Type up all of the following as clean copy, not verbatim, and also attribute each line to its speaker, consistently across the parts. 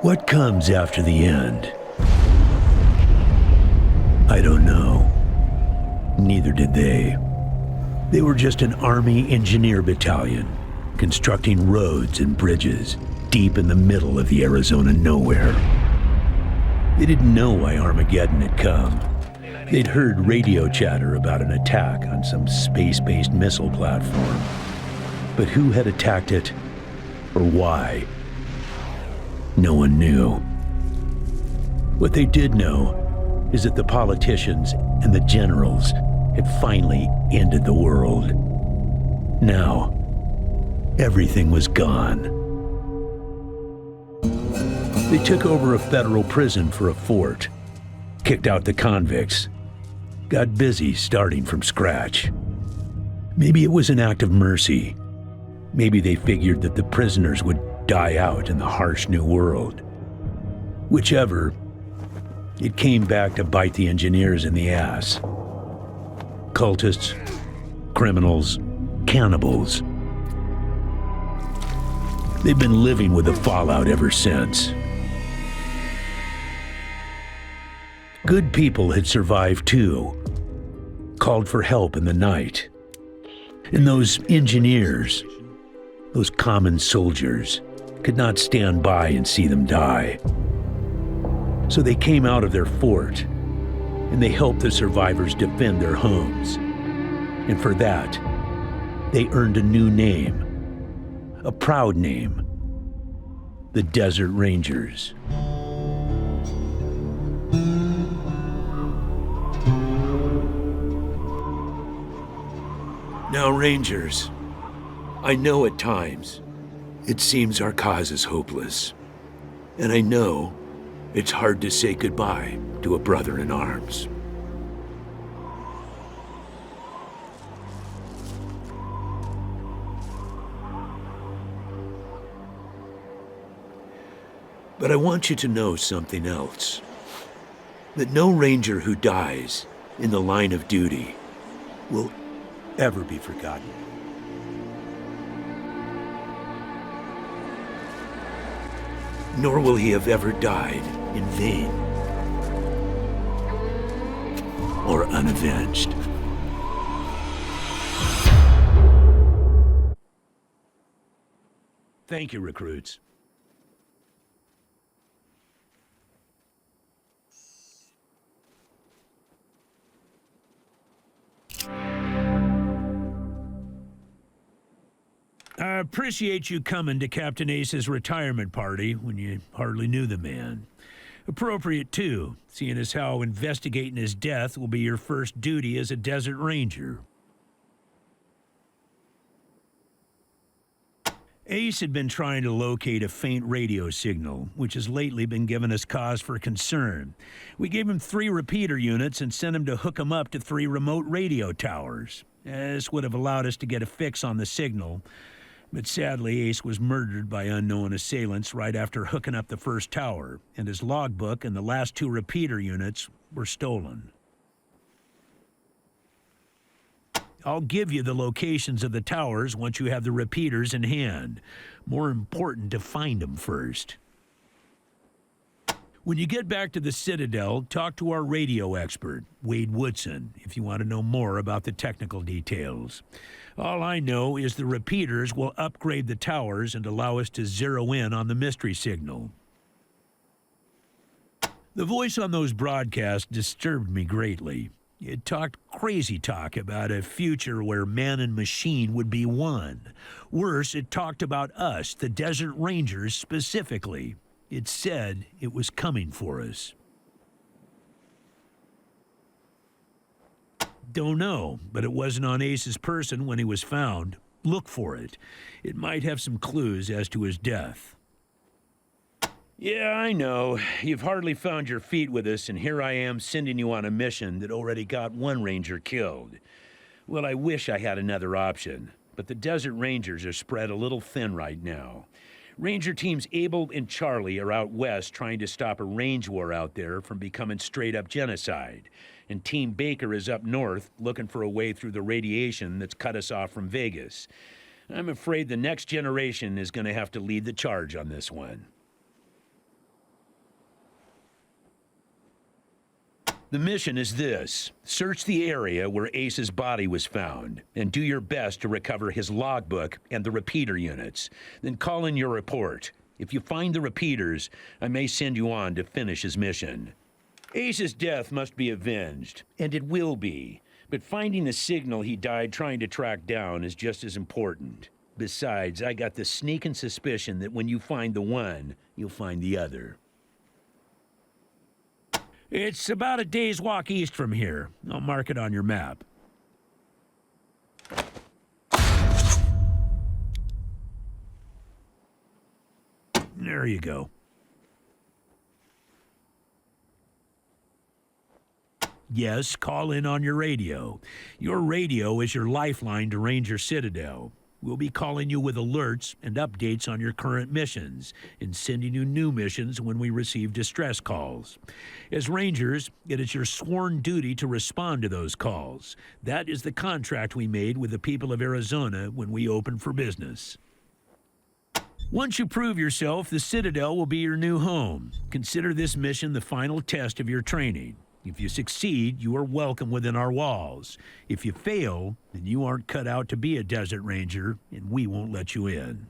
Speaker 1: What comes after the end? I don't know. Neither did they. They were just an Army engineer battalion, constructing roads and bridges deep in the middle of the Arizona nowhere. They didn't know why Armageddon had come. They'd heard radio chatter about an attack on some space-based missile platform. But who had attacked it, or why? No one knew. What they did know is that the politicians and the generals had finally ended the world. Now, everything was gone. They took over a federal prison for a fort, kicked out the convicts, got busy starting from scratch. Maybe it was an act of mercy. Maybe they figured that the prisoners would die out in the harsh new world. Whichever, it came back to bite the engineers in the ass. Cultists, criminals, cannibals. They've been living with the fallout ever since. Good people had survived too, called for help in the night. And those engineers, those common soldiers, could not stand by and see them die. So they came out of their fort, and they helped the survivors defend their homes. And for that, they earned a new name, a proud name, the Desert Rangers. Now, Rangers, I know at times it seems our cause is hopeless, and I know it's hard to say goodbye to a brother in arms. But I want you to know something else. That no Ranger who dies in the line of duty will ever be forgotten. Nor will he have ever died in vain or unavenged. Thank you, recruits. I appreciate you coming to Captain Ace's retirement party when you hardly knew the man. Appropriate, too, seeing as how investigating his death will be your first duty as a desert ranger. Ace had been trying to locate a faint radio signal, which has lately been giving us cause for concern. We gave him 3 repeater units and sent him to hook them up to 3 remote radio towers. This would have allowed us to get a fix on the signal, but sadly Ace was murdered by unknown assailants right after hooking up the first tower, and his logbook and the last 2 repeater units were stolen. I'll give you the locations of the towers once you have the repeaters in hand. More important to find them first. When you get back to the Citadel, talk to our radio expert, Wade Woodson, if you want to know more about the technical details. All I know is the repeaters will upgrade the towers and allow us to zero in on the mystery signal. The voice on those broadcasts disturbed me greatly. It talked crazy talk about a future where man and machine would be one. Worse, it talked about us, the Desert Rangers, specifically. It said it was coming for us. Don't know, but it wasn't on Ace's person when he was found. Look for it. It might have some clues as to his death. Yeah, I know. You've hardly found your feet with us, and here I am sending you on a mission that already got 1 ranger killed. Well, I wish I had another option, but the Desert Rangers are spread a little thin right now. Ranger teams Abel and Charlie are out west trying to stop a range war out there from becoming straight-up genocide, and Team Baker is up north looking for a way through the radiation that's cut us off from Vegas. I'm afraid the next generation is going to have to lead the charge on this one. The mission is this: search the area where Ace's body was found, and do your best to recover his logbook and the repeater units. Then call in your report. If you find the repeaters, I may send you on to finish his mission. Ace's death must be avenged, and it will be. But finding the signal he died trying to track down is just as important. Besides, I got the sneaking suspicion that when you find the one, you'll find the other. It's about a day's walk east from here. I'll mark it on your map. There you go. Yes, call in on your radio. Your radio is your lifeline to Ranger Citadel. We'll be calling you with alerts and updates on your current missions, and sending you new missions when we receive distress calls. As Rangers, it is your sworn duty to respond to those calls. That is the contract we made with the people of Arizona when we opened for business. Once you prove yourself, the Citadel will be your new home. Consider this mission the final test of your training. If you succeed, you are welcome within our walls. If you fail, then you aren't cut out to be a Desert Ranger, and we won't let you in.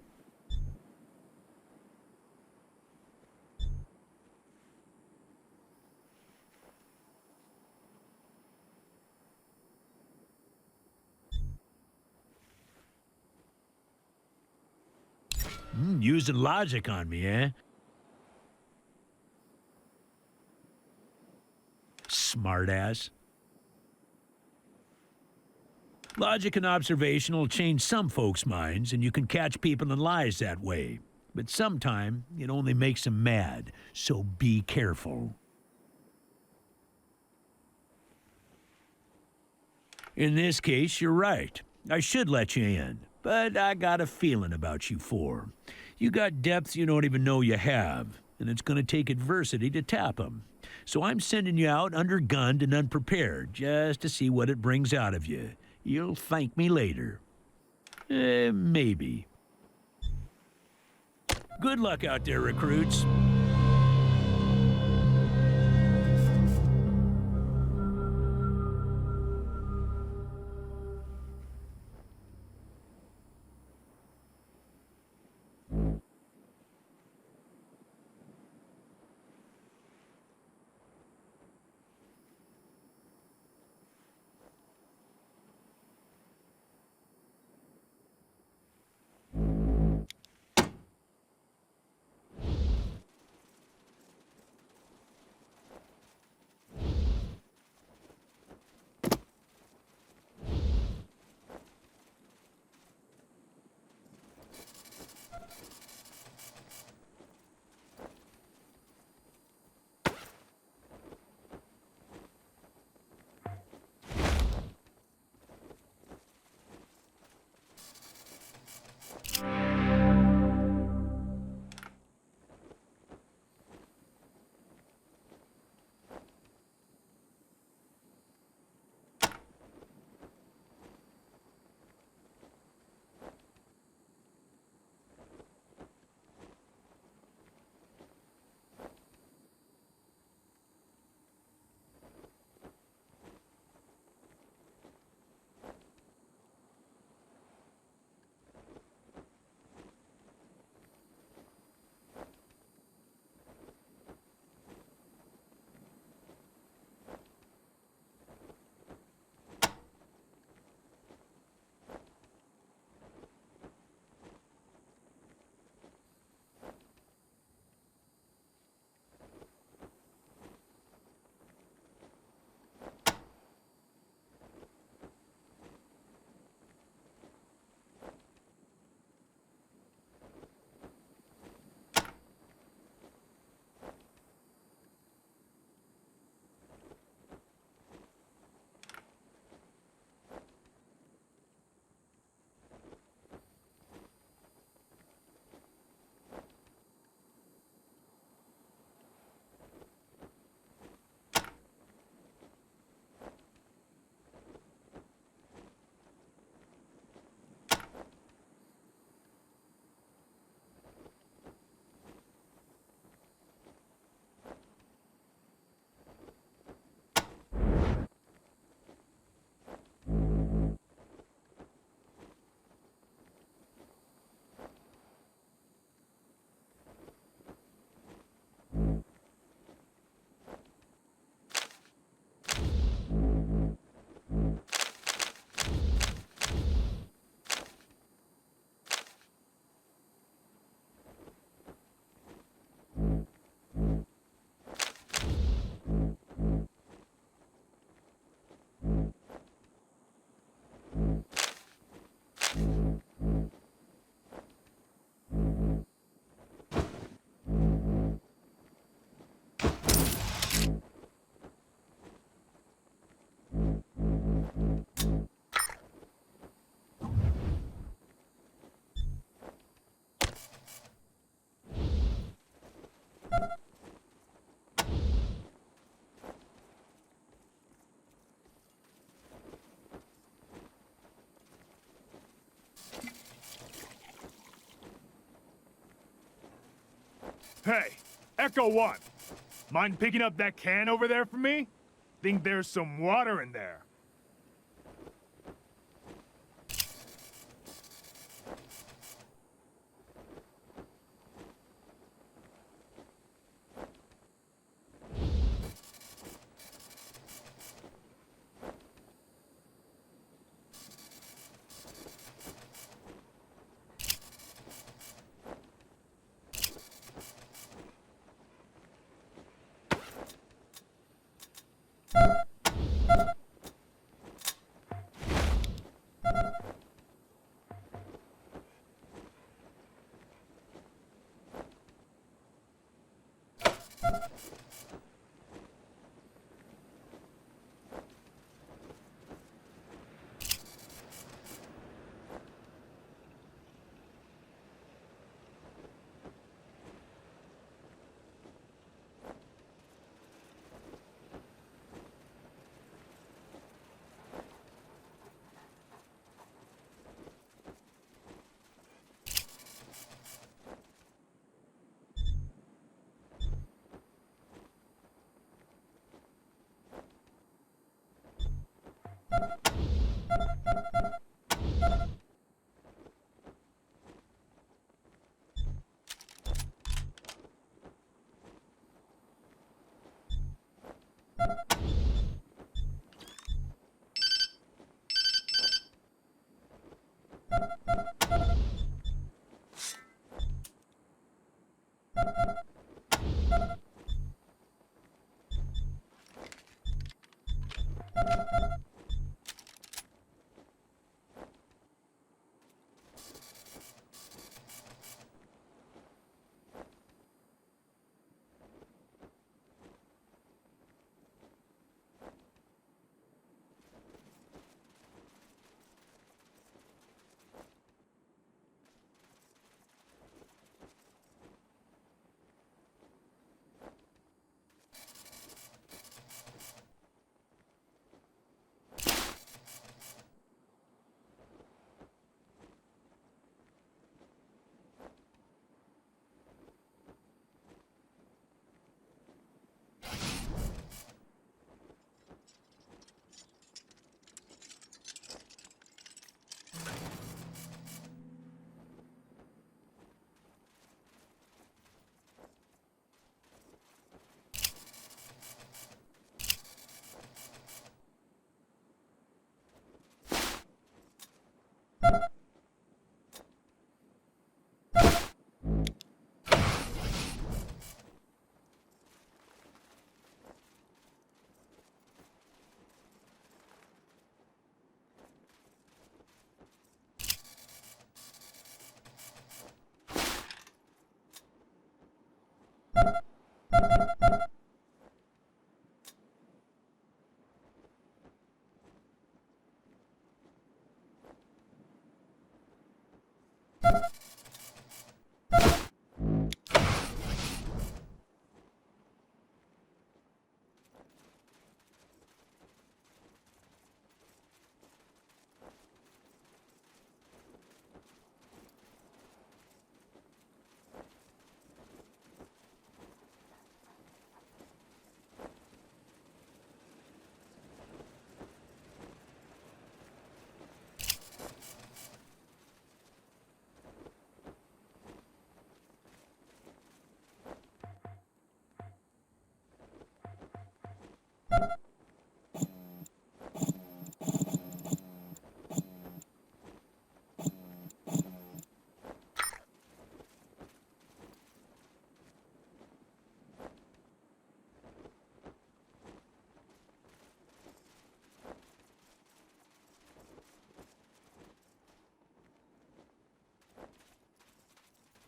Speaker 1: Using logic on me, eh? Smartass. Logic and observation will change some folks' minds, and you can catch people in lies that way. But sometimes it only makes them mad, so be careful. In this case, you're right. I should let you in, but I got a feeling about you four. You got depths you don't even know you have, and it's going to take adversity to tap them. So I'm sending you out undergunned and unprepared, just to see what it brings out of you. You'll thank me later. Maybe. Good luck out there, recruits.
Speaker 2: Hey, Echo 1. Mind picking up that can over there for me? Think there's some water in there.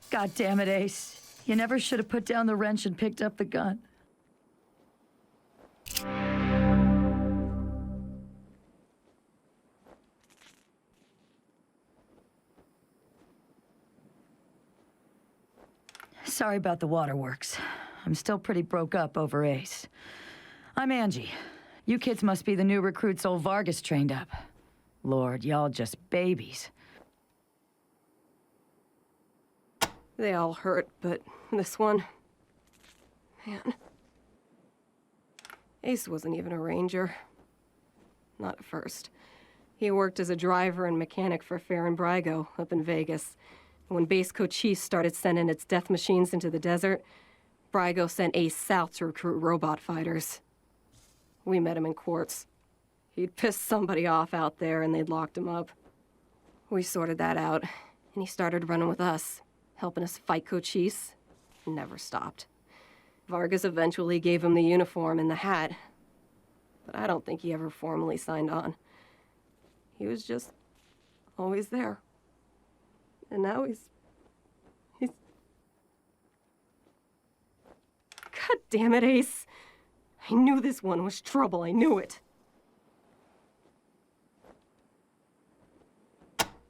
Speaker 3: God damn it, Ace. You never should have put down the wrench and picked up the gun. Sorry about the waterworks. I'm still pretty broke up over Ace. I'm Angie. You kids must be the new recruits old Vargas trained up. Lord, y'all just babies.
Speaker 4: They all hurt, but this one, Man. Ace wasn't even a ranger. Not at first. He worked as a driver and mechanic for Fair and Brygo up in Vegas. When Base Cochise started sending its death machines into the desert, Brygo sent Ace south to recruit robot fighters. We met him in Quartz. He'd pissed somebody off out there and they'd locked him up. We sorted that out, and he started running with us, helping us fight Cochise. Never stopped. Vargas eventually gave him the uniform and the hat, but I don't think he ever formally signed on. He was just always there. And now he's... God damn it, Ace. I knew this one was trouble, I knew it.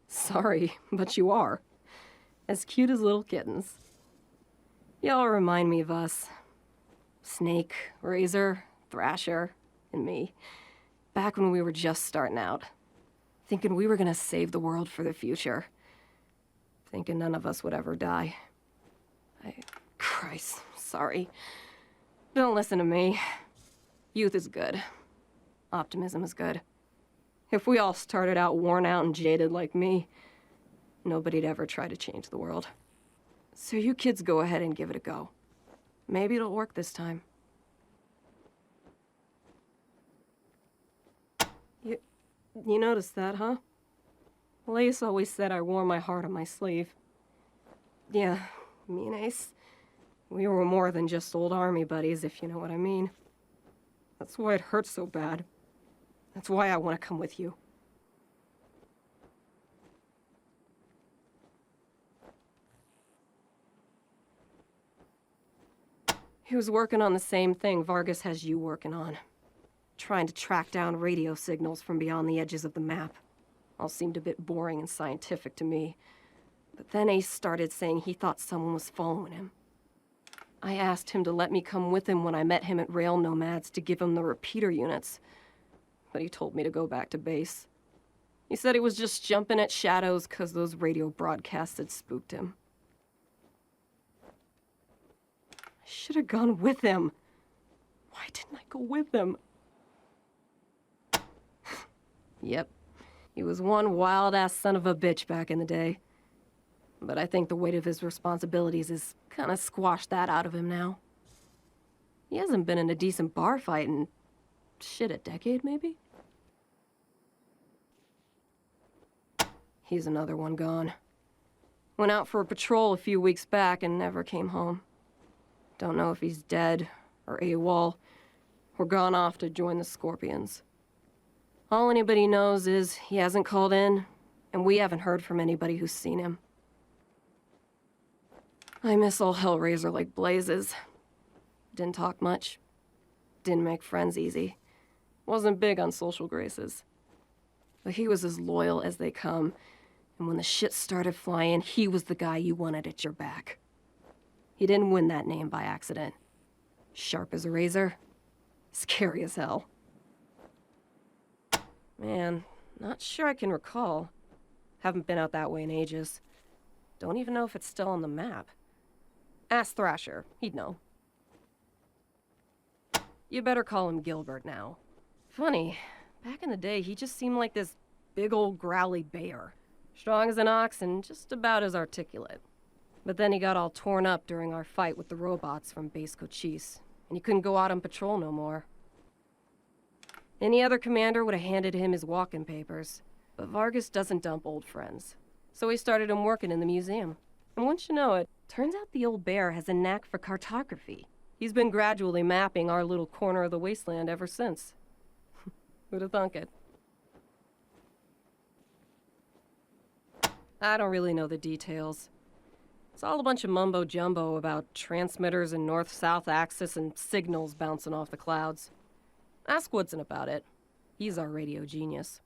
Speaker 4: Sorry, but you are. As cute as little kittens. Y'all remind me of us. Snake, Razor, Thrasher, and me. Back when we were just starting out. Thinking we were gonna save the world for the future. Thinking none of us would ever die. Christ, sorry. Don't listen to me. Youth is good. Optimism is good. If we all started out worn out and jaded like me, nobody'd ever try to change the world. So you kids go ahead and give it a go. Maybe it'll work this time. You noticed that, huh? Ace always said I wore my heart on my sleeve. Yeah, me and Ace, we were more than just old army buddies, if you know what I mean. That's why it hurts so bad. That's why I want to come with you. He was working on the same thing Vargas has you working on. Trying to track down radio signals from beyond the edges of the map. All seemed a bit boring and scientific to me. But then Ace started saying he thought someone was following him. I asked him to let me come with him when I met him at Rail Nomads to give him the repeater units. But he told me to go back to base. He said he was just jumping at shadows because those radio broadcasts had spooked him. I should have gone with him. Why didn't I go with him? Yep. He was one wild-ass son of a bitch back in the day. But I think the weight of his responsibilities has kind of squashed that out of him now. He hasn't been in a decent bar fight in, shit, a decade, maybe? He's another one gone. Went out for a patrol a few weeks back and never came home. Don't know if he's dead, or AWOL, or gone off to join the Scorpions. All anybody knows is he hasn't called in, and we haven't heard from anybody who's seen him. I miss old Hellraiser like blazes. Didn't talk much. Didn't make friends easy. Wasn't big on social graces. But he was as loyal as they come, and when the shit started flying, he was the guy you wanted at your back. He didn't win that name by accident. Sharp as a razor, scary as hell. Man, not sure I can recall. Haven't been out that way in ages. Don't even know if it's still on the map. Ask Thrasher, he'd know. You better call him Gilbert now. Funny, back in the day he just seemed like this big old growly bear. Strong as an ox and just about as articulate. But then he got all torn up during our fight with the robots from Base Cochise, and he couldn't go out on patrol no more. Any other commander would have handed him his walking papers. But Vargas doesn't dump old friends. So he started him working in the museum. And once you know it, turns out the old bear has a knack for cartography. He's been gradually mapping our little corner of the Wasteland ever since. Who'd have thunk it? I don't really know the details. It's all a bunch of mumbo-jumbo about transmitters and north-south axis and signals bouncing off the clouds. Ask Woodson about it. He's our radio genius.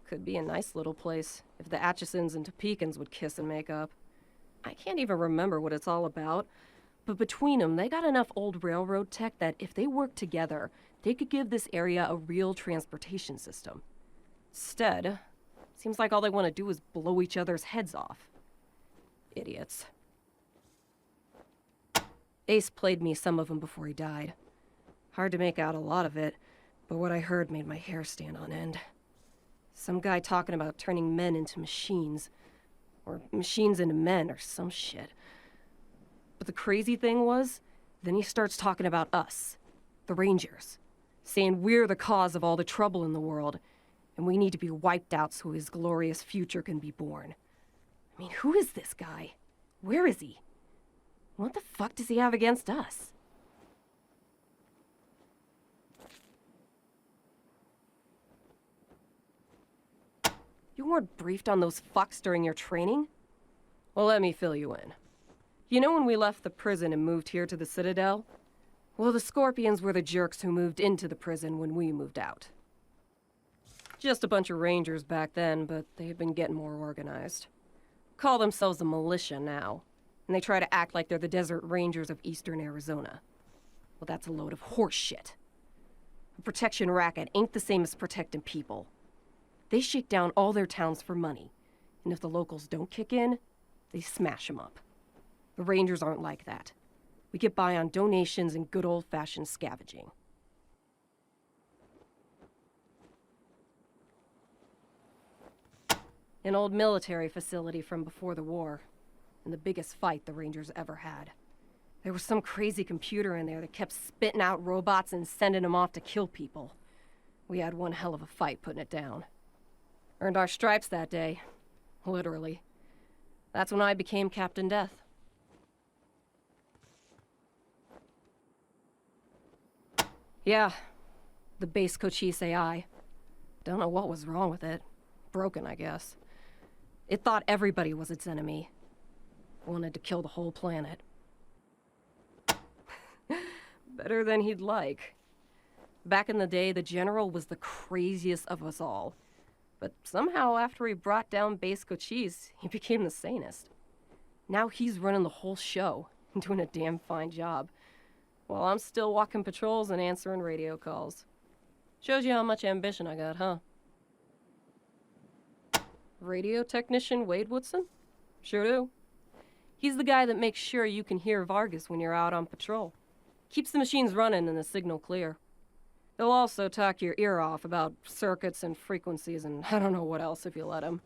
Speaker 4: Could be a nice little place, if the Atchisons and Topekans would kiss and make up. I can't even remember what it's all about, but between them, they got enough old railroad tech that if they worked together, they could give this area a real transportation system. Instead, seems like all they want to do is blow each other's heads off. Idiots. Ace played me some of them before he died. Hard to make out a lot of it, but what I heard made my hair stand on end. Some guy talking about turning men into machines. Or machines into men, or some shit. But the crazy thing was, then he starts talking about us, the Rangers, saying we're the cause of all the trouble in the world, and we need to be wiped out so his glorious future can be born. I mean, who is this guy? Where is he? What the fuck does he have against us? You weren't briefed on those fucks during your training? Well, let me fill you in. You know when we left the prison and moved here to the Citadel? Well, the Scorpions were the jerks who moved into the prison when we moved out. Just a bunch of Rangers back then, but they've been getting more organized. Call themselves a militia now, and they try to act like they're the Desert Rangers of Eastern Arizona. Well, that's a load of horse shit. A protection racket ain't the same as protecting people. They shake down all their towns for money, and if the locals don't kick in, they smash them up. The Rangers aren't like that. We get by on donations and good old-fashioned scavenging. An old military facility from before the war, and the biggest fight the Rangers ever had. There was some crazy computer in there that kept spitting out robots and sending them off to kill people. We had one hell of a fight putting it down. Earned our stripes that day. Literally. That's when I became Captain Death. Yeah, the base Cochise AI. Don't know what was wrong with it. Broken, I guess. It thought everybody was its enemy. Wanted to kill the whole planet. Better than he'd like. Back in the day, the General was the craziest of us all. But somehow, after he brought down base Cochise, he became the sanest. Now he's running the whole show and doing a damn fine job, while I'm still walking patrols and answering radio calls. Shows you how much ambition I got, huh? Radio technician Wade Woodson? Sure do. He's the guy that makes sure you can hear Vargas when you're out on patrol. Keeps the machines running and the signal clear. They'll also talk your ear off about circuits and frequencies and I don't know what else if you let him.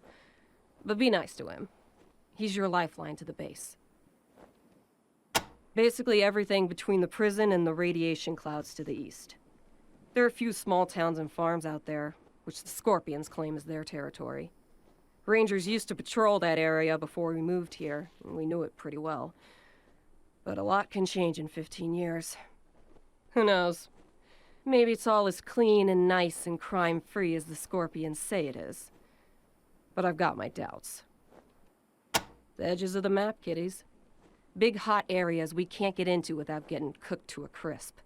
Speaker 4: But be nice to him. He's your lifeline to the base. Basically everything between the prison and the radiation clouds to the east. There are a few small towns and farms out there, which the Scorpions claim is their territory. Rangers used to patrol that area before we moved here, and we knew it pretty well. But a lot can change in 15 years. Who knows? Maybe it's all as clean and nice and crime-free as the Scorpions say it is. But I've got my doubts. The edges of the map, kiddies. Big hot areas we can't get into without getting cooked to a crisp.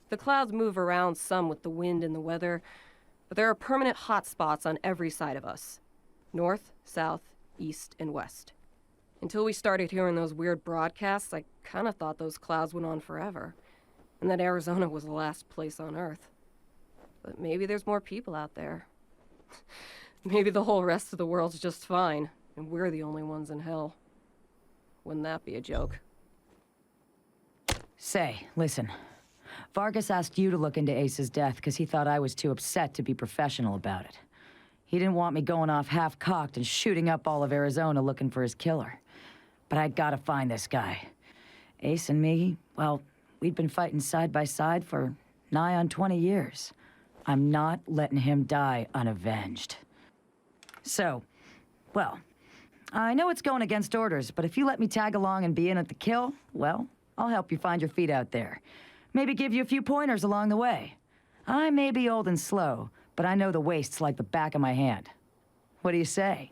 Speaker 4: The clouds move around some with the wind and the weather, but there are permanent hot spots on every side of us. North, south, east, and west. Until we started hearing those weird broadcasts, I kind of thought those clouds went on forever, and that Arizona was the last place on Earth. But maybe there's more people out there. Maybe the whole rest of the world's just fine, and we're the only ones in hell. Wouldn't that be a joke?
Speaker 3: Say, listen. Vargas asked you to look into Ace's death because he thought I was too upset to be professional about it. He didn't want me going off half-cocked and shooting up all of Arizona looking for his killer. But I gotta find this guy. Ace and me, well, we'd been fighting side by side for nigh on 20 years. I'm not letting him die unavenged. So, well, I know it's going against orders, but if you let me tag along and be in at the kill, well, I'll help you find your feet out there. Maybe give you a few pointers along the way. I may be old and slow, but I know the wastes like the back of my hand. What do you say?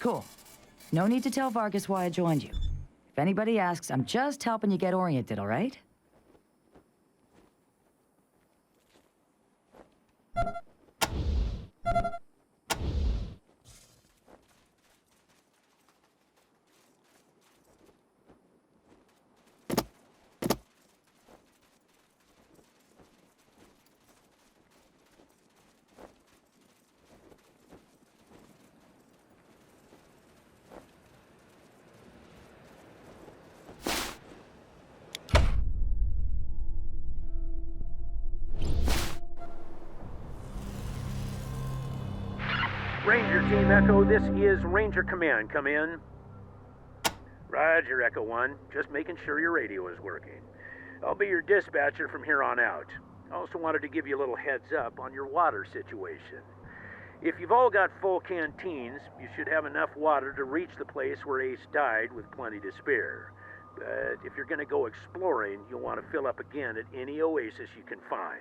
Speaker 3: Cool. No need to tell Vargas why I joined you. If anybody asks, I'm just helping you get oriented, all right?
Speaker 1: Team Echo, this is Ranger Command. Come in. Roger, Echo 1. Just making sure your radio is working. I'll be your dispatcher from here on out. I also wanted to give you a little heads up on your water situation. If you've all got full canteens, you should have enough water to reach the place where Ace died with plenty to spare. But if you're going to go exploring, you'll want to fill up again at any oasis you can find.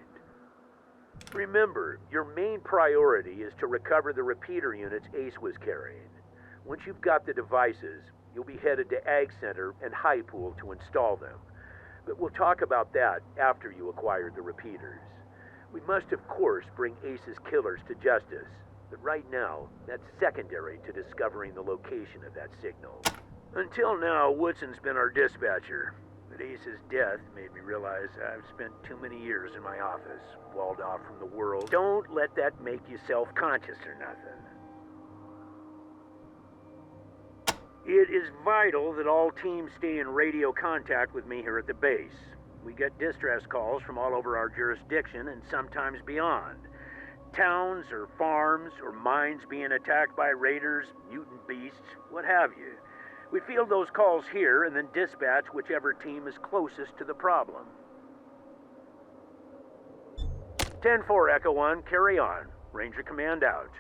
Speaker 1: Remember, your main priority is to recover the repeater units Ace was carrying. Once you've got the devices, you'll be headed to Ag Center and High Pool to install them. But we'll talk about that after you acquire the repeaters. We must, of course, bring Ace's killers to justice. But right now, that's secondary to discovering the location of that signal. Until now, Woodson's been our dispatcher. But Ace's death made me realize I've spent too many years in my office, walled off from the world. Don't let that make you self-conscious or nothing. It is vital that all teams stay in radio contact with me here at the base. We get distress calls from all over our jurisdiction and sometimes beyond. Towns or farms or mines being attacked by raiders, mutant beasts, what have you. We field those calls here and then dispatch whichever team is closest to the problem. 10-4, Echo 1, carry on. Ranger Command out.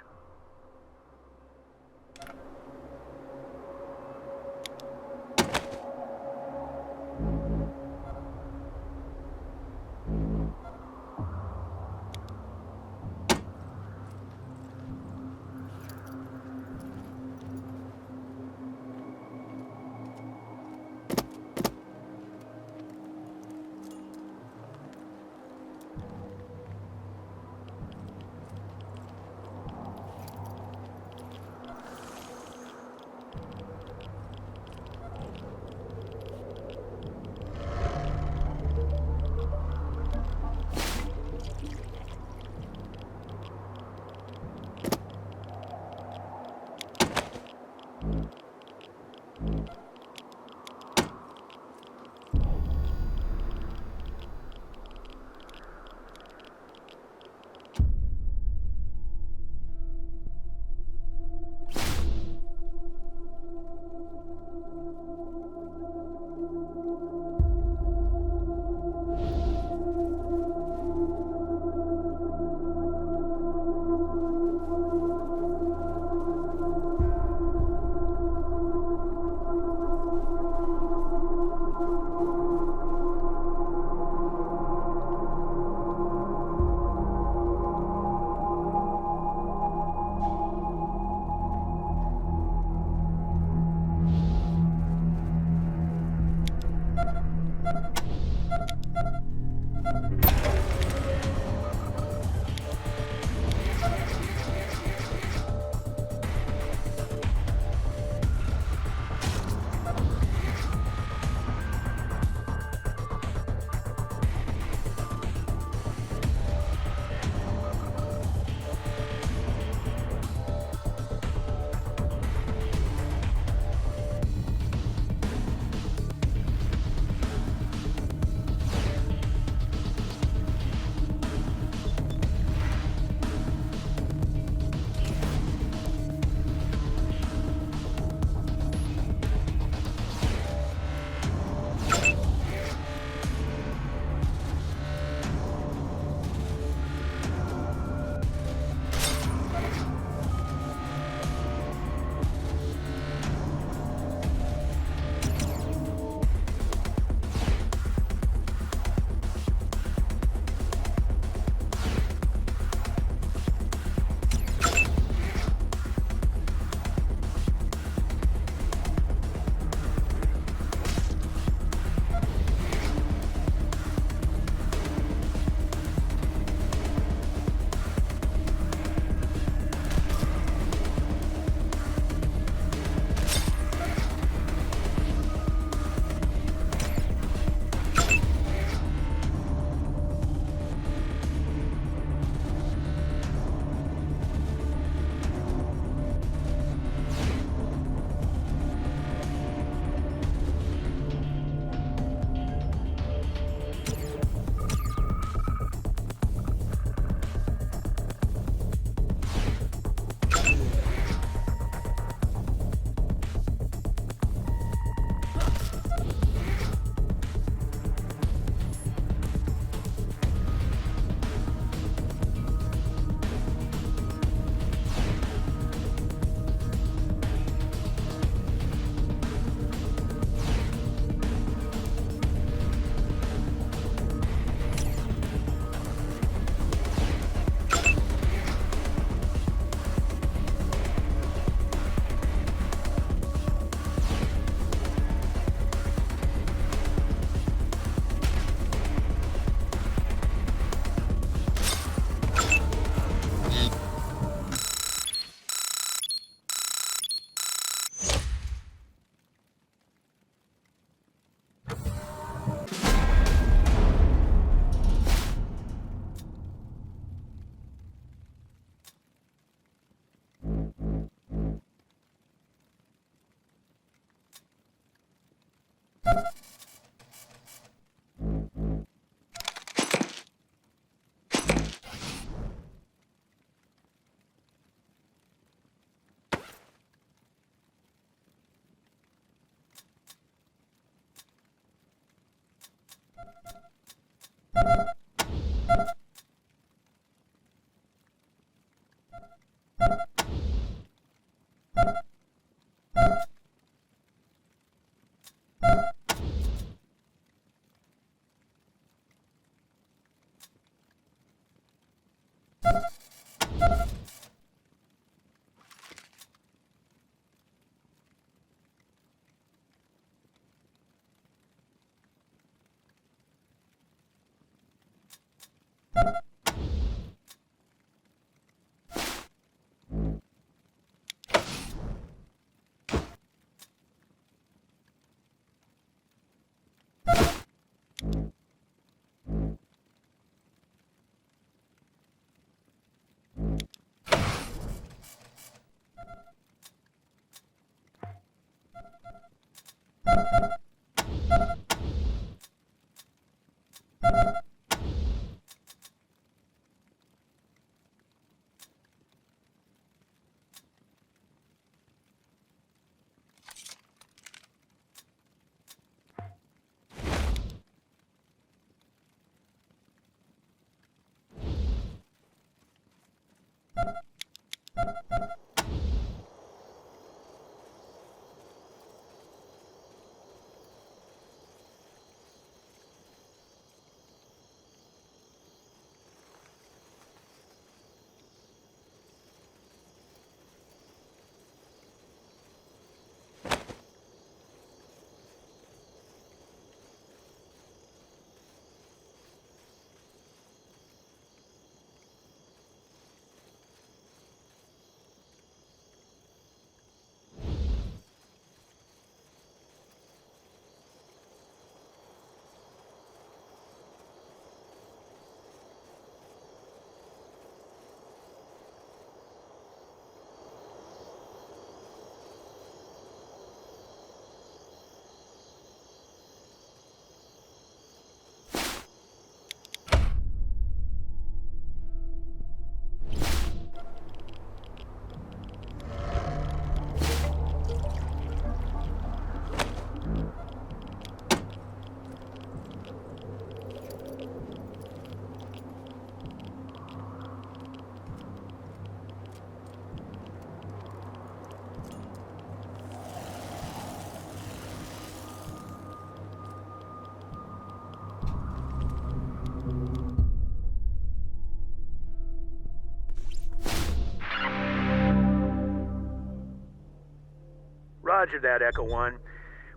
Speaker 1: Roger that, Echo 1.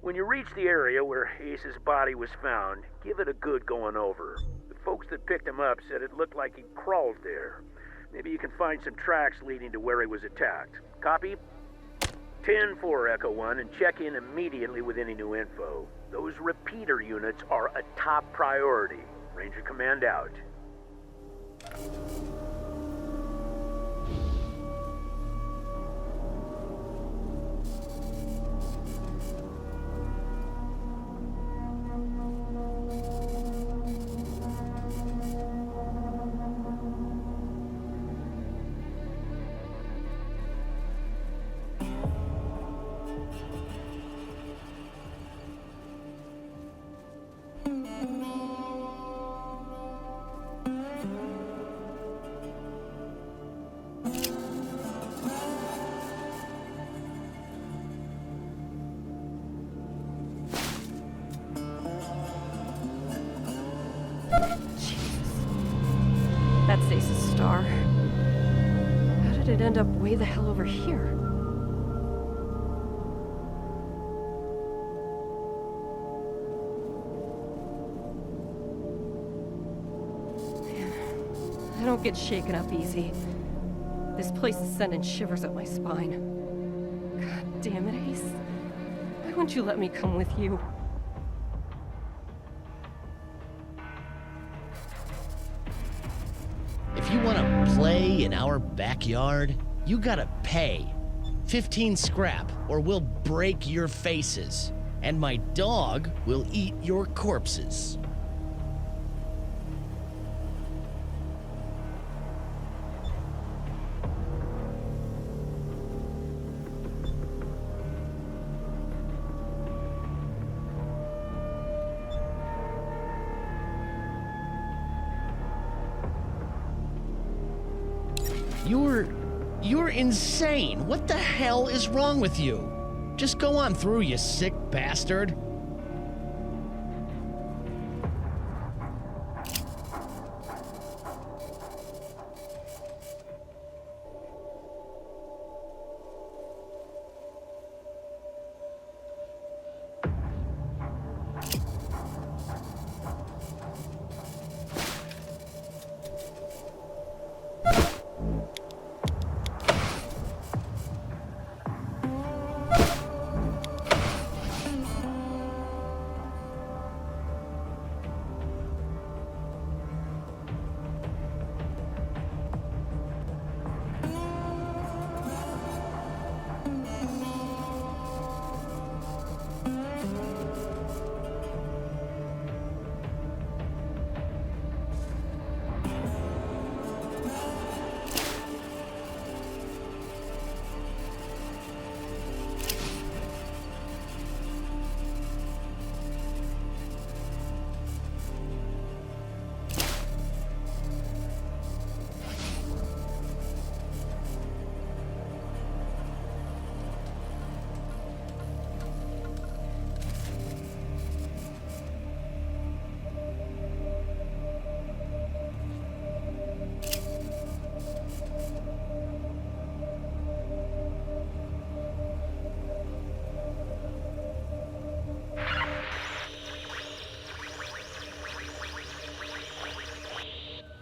Speaker 1: When you reach the area where Ace's body was found, give it a good going over. The folks that picked him up said it looked like he crawled there. Maybe you can find some tracks leading to where he was attacked. Copy? 10-4, Echo 1, and check in immediately with any new info. Those repeater units are a top priority. Ranger Command out.
Speaker 4: That's Ace's star. How did it end up way the hell over here? Man, I don't get shaken up easy. This place is sending shivers up my spine. God damn it, Ace. Why won't you let me come with you?
Speaker 5: If you want to play in our backyard, you gotta pay. 15 scrap, or we'll break your faces. And my dog will eat your corpses. You're insane. What the hell is wrong with you? Just go on through, you sick bastard.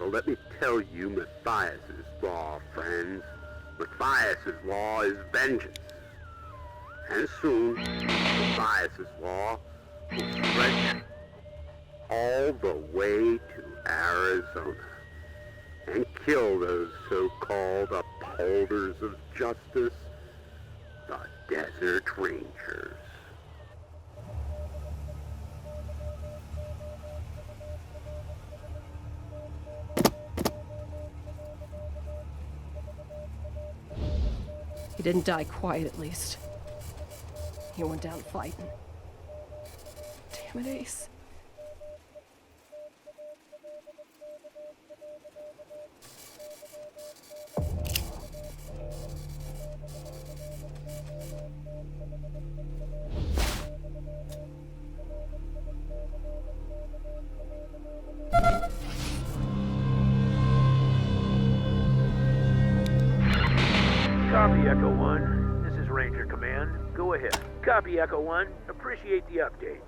Speaker 6: Well, let me tell you Matthias's law, friends. Matthias's law is vengeance. And soon, Matthias's law will stretch all the way to Arizona and kill those so-called upholders of justice, the Desert Rangers.
Speaker 4: He didn't die quiet, at least. He went down fighting. Damn it, Ace.
Speaker 1: Copy, Echo 1. This is Ranger Command. Go ahead. Copy, Echo 1. Appreciate the update.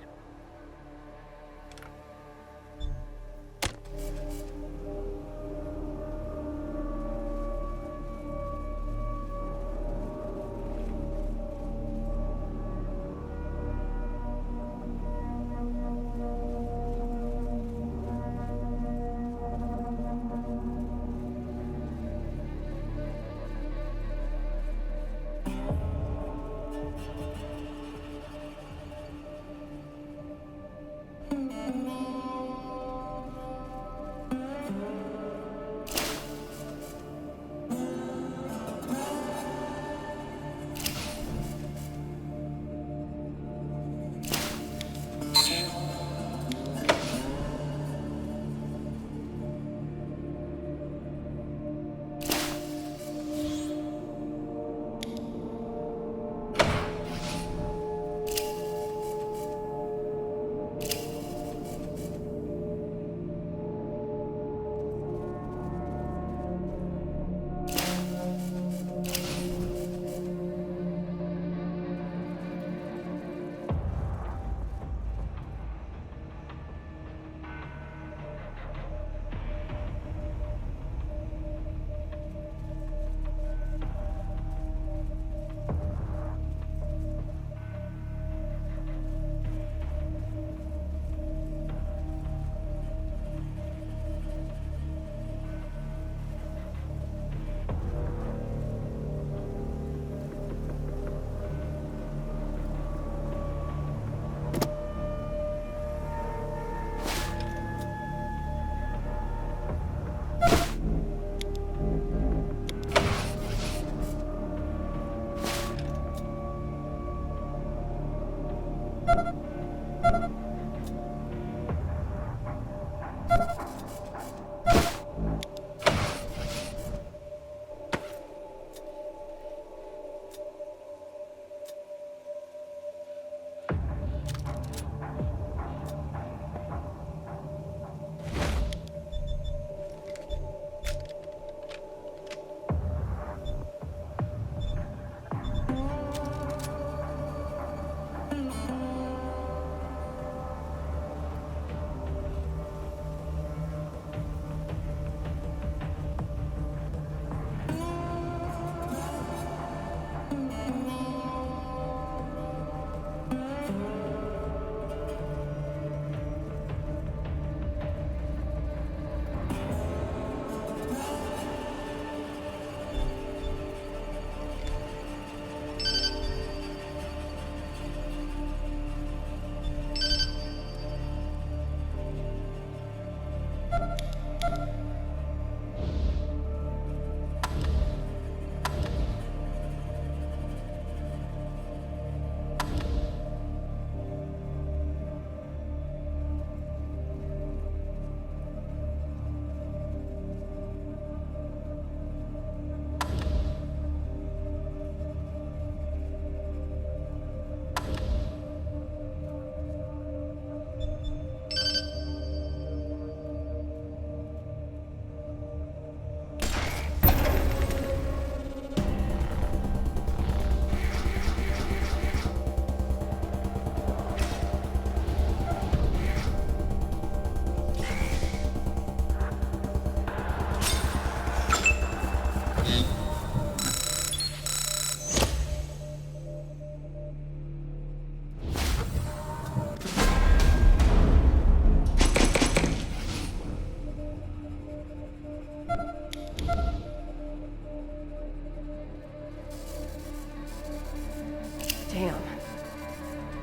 Speaker 4: Damn.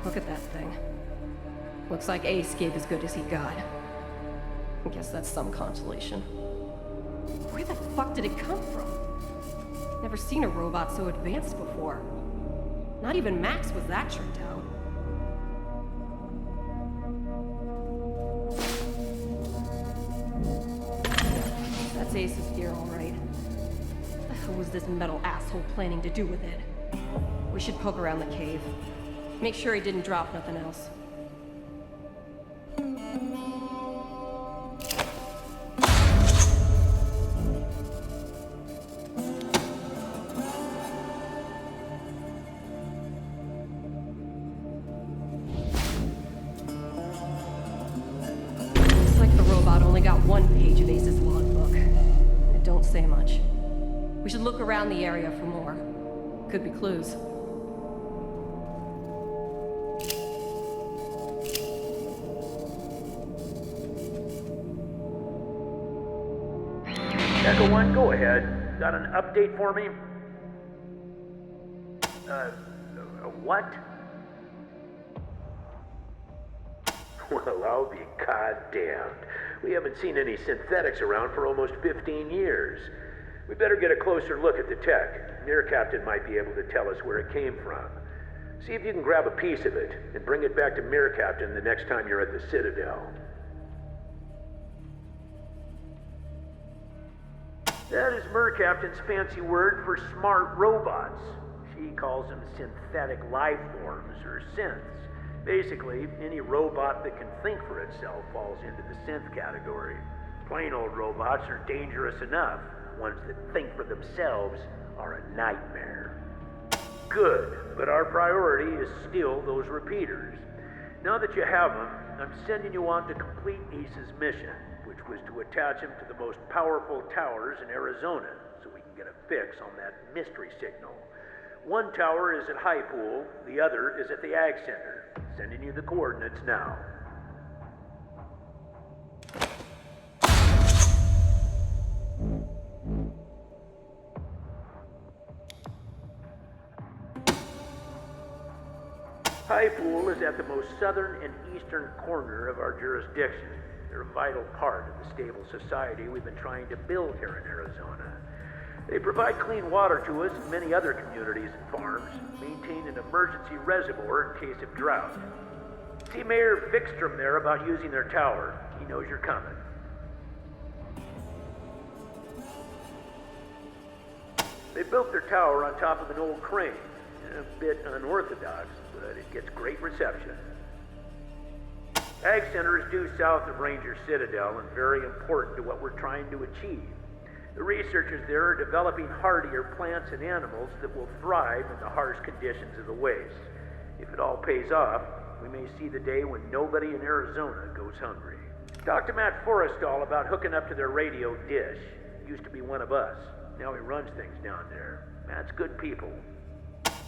Speaker 4: Look at that thing. Looks like Ace gave as good as he got. I guess that's some consolation. Where the fuck did it come from? Never seen a robot so advanced before. Not even Max was that tricked out. That's Ace's gear, all right. What the hell was this metal asshole planning to do with it? We should poke around the cave. Make sure he didn't drop nothing else. Looks like the robot only got one page of Ace's logbook. It don't say much. We should look around the area for more. Could be clues.
Speaker 1: Echo 1, go ahead. Got an update for me? What? Well, I'll be goddamned. We haven't seen any synthetics around for almost 15 years. We better get a closer look at the tech. Your captain might be able to tell us where it came from. See if you can grab a piece of it and bring it back to Mir Captain the next time you're at the Citadel. That is Mir Captain's fancy word for smart robots. She calls them synthetic life forms, or synths. Basically, any robot that can think for itself falls into the synth category. Plain old robots are dangerous enough. Ones that think for themselves are a nightmare. Good, but our priority is still those repeaters. Now that you have them, I'm sending you on to complete Ace's mission, which was to attach him to the most powerful towers in Arizona, so we can get a fix on that mystery signal. One tower is at High Pool, the other is at the Ag Center. Sending you the coordinates now. High Pool is at the most southern and eastern corner of our jurisdiction. They're a vital part of the stable society we've been trying to build here in Arizona. They provide clean water to us and many other communities and farms, maintain an emergency reservoir in case of drought. See Mayor Vikstrom there about using their tower. He knows you're coming. They built their tower on top of an old crane. A bit unorthodox, but it gets great reception. Ag Center is due south of Ranger Citadel and very important to what we're trying to achieve. The researchers there are developing hardier plants and animals that will thrive in the harsh conditions of the waste. If it all pays off, we may see the day when nobody in Arizona goes hungry. Talk to Matt Forrestal about hooking up to their radio dish. Used to be one of us. Now he runs things down there. Matt's good people.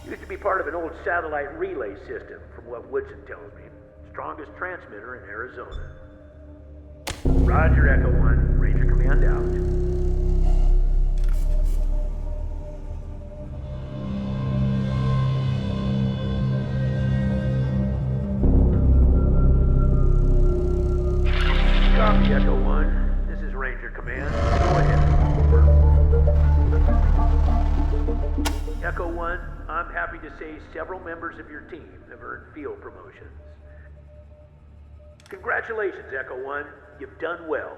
Speaker 1: Used to be part of an old satellite relay system, from what Woodson tells me. Strongest transmitter in Arizona. Roger, Echo 1. Ranger Command out. Copy, Echo 1. This is Ranger Command. Go ahead. Over. Echo 1, I'm happy to say several members of your team have earned field promotions. Congratulations, Echo 1. You've done well.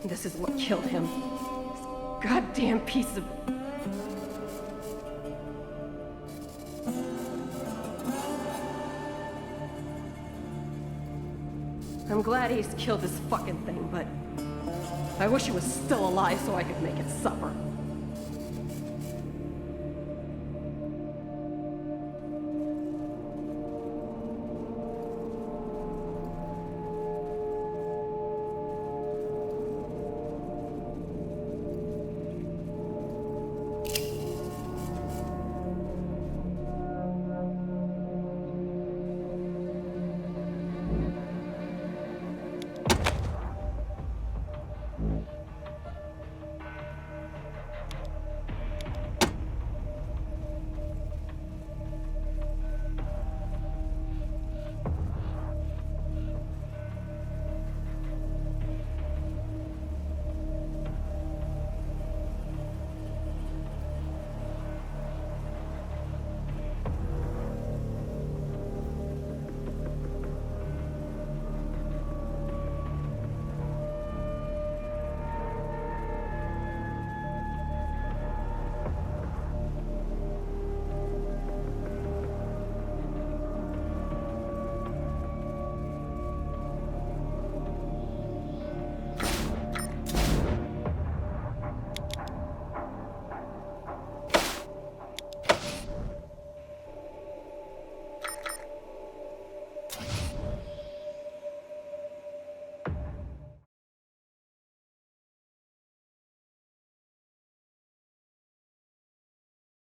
Speaker 4: This is what killed him. This goddamn piece of... I'm glad he's killed this fucking thing, but I wish he was still alive so I could make it suffer.